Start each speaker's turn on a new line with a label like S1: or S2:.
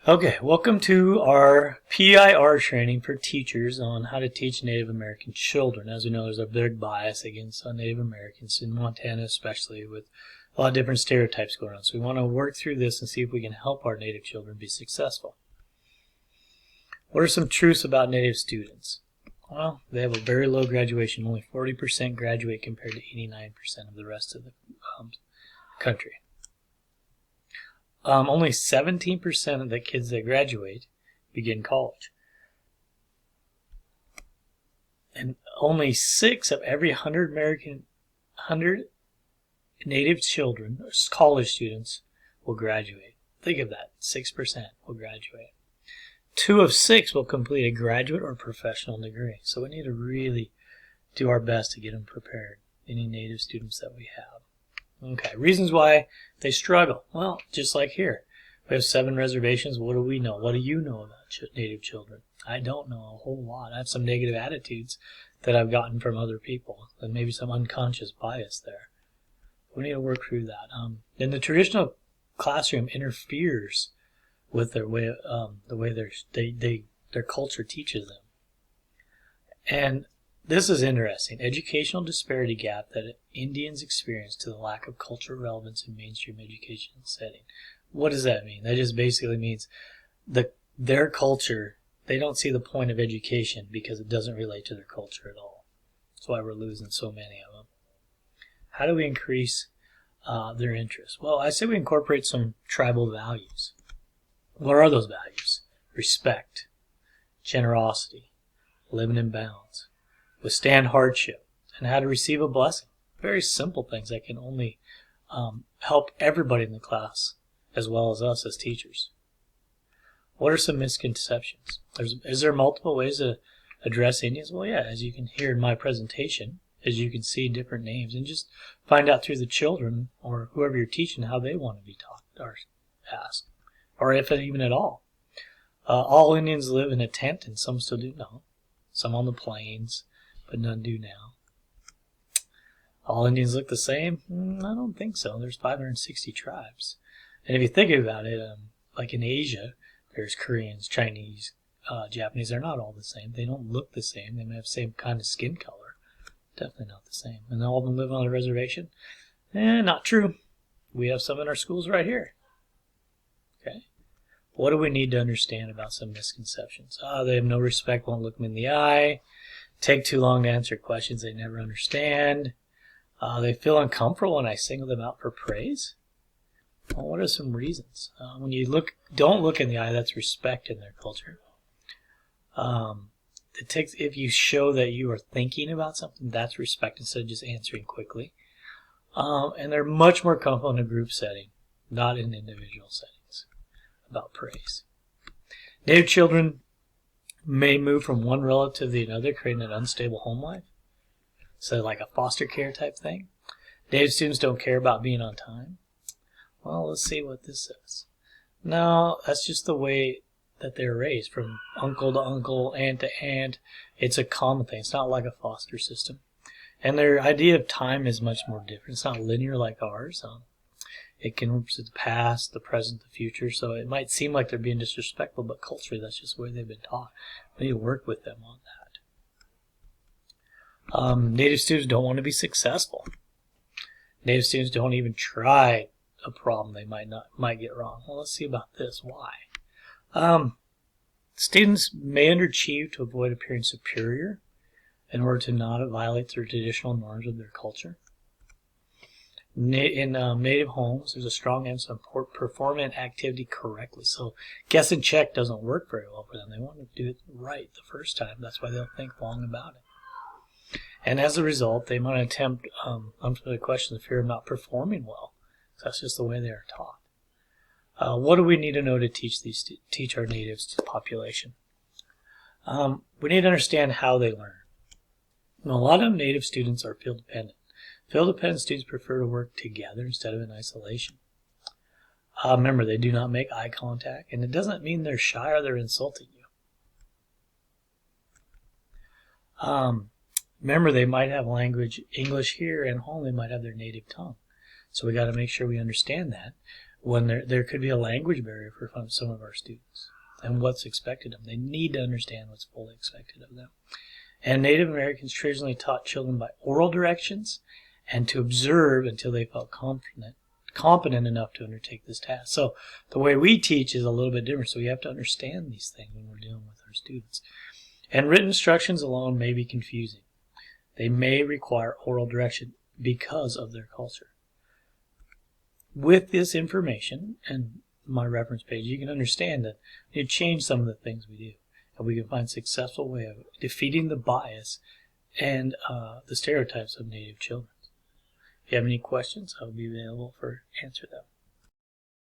S1: Okay, welcome to our PIR training for teachers on how to teach Native American children. As we know, there's a big bias against Native Americans in Montana, especially with a lot of different stereotypes going on. So we want to work through this and see if we can help our Native children be successful. What are some truths about Native students? Well, they have a very low graduation. Only 40% graduate compared to 89% of the rest of the country. Only 17% of the kids that graduate begin college. And only 6 of every 100 Native children, or college students, will graduate. Think of that, 6% will graduate. 2 of 6 will complete a graduate or professional degree. So we need to really do our best to get them prepared, any Native students that we have. Okay, reasons why they struggle. Well, just like here. We have 7 reservations. What do we know? What do you know about Native children? I don't know a whole lot. I have some negative attitudes that I've gotten from other people, and maybe some unconscious bias there. We need to work through that. Then the traditional classroom interferes with their way, the way their culture teaches them. And this is interesting. Educational disparity gap that Indians experience to the lack of cultural relevance in mainstream education setting. What does that mean? That just basically means their culture, they don't see the point of education because it doesn't relate to their culture at all. That's why we're losing so many of them. How do we increase their interest? Well, I say we incorporate some tribal values. What are those values? Respect, generosity, living in balance, withstand hardship, and how to receive a blessing. Very simple things that can only help everybody in the class as well as us as teachers. What are some misconceptions? Is there multiple ways to address Indians? Well, yeah, as you can hear in my presentation, as you can see different names, and just find out through the children or whoever you're teaching how they want to be taught or asked, or if even at all. All Indians live in a tent, and some still do. No. Some on the plains, but none do now. All Indians look the same? I don't think so. There's 560 tribes. And if you think about it, like in Asia, there's Koreans, Chinese, Japanese. They're not all the same. They don't look the same. They may have the same kind of skin color. Definitely not the same. And all of them live on a reservation? Not true. We have some in our schools right here. Okay. What do we need to understand about some misconceptions? They have no respect, won't look them in the eye, take too long to answer questions they never understand. They feel uncomfortable when I single them out for praise. Well, what are some reasons? When you don't look in the eye, that's respect in their culture. If you show that you are thinking about something, that's respect instead of just answering quickly. And they're much more comfortable in a group setting, not in individual settings, about praise. Native children may move from one relative to another, creating an unstable home life. So like a foster care type thing. Native students don't care about being on time. Well, let's see what this says. No, that's just the way that they're raised, from uncle to uncle, aunt to aunt. It's a common thing. It's not like a foster system. And their idea of time is much more different. It's not linear like ours. It can represent the past, the present, the future. So it might seem like they're being disrespectful, but culturally that's just the way they've been taught. We need to work with them on that. Native students don't want to be successful. Native students don't even try a problem they might get wrong. Well, let's see about this. Why? Students may underachieve to avoid appearing superior in order to not violate the traditional norms of their culture. In Native homes, there's a strong emphasis on performing activity correctly. So guess and check doesn't work very well for them. They want to do it right the first time. That's why they'll think long about it. And as a result, they might attempt unfamiliar questions in fear of not performing well. So that's just the way they are taught. What do we need to know to teach our natives population? We need to understand how they learn. Now, a lot of native students are field dependent. Field dependent students prefer to work together instead of in isolation. Remember, they do not make eye contact, and it doesn't mean they're shy or they're insulting you. Remember, they might have language English here, and home they might have their native tongue. So we got to make sure we understand that. when there could be a language barrier for some of our students and what's expected of them. They need to understand what's fully expected of them. And Native Americans traditionally taught children by oral directions and to observe until they felt competent enough to undertake this task. So the way we teach is a little bit different. So we have to understand these things when we're dealing with our students. And written instructions alone may be confusing. They may require oral direction because of their culture. With this information and my reference page, you can understand that you change some of the things we do, and we can find a successful way of defeating the bias and the stereotypes of Native children. If you have any questions, I'll be available for answer them.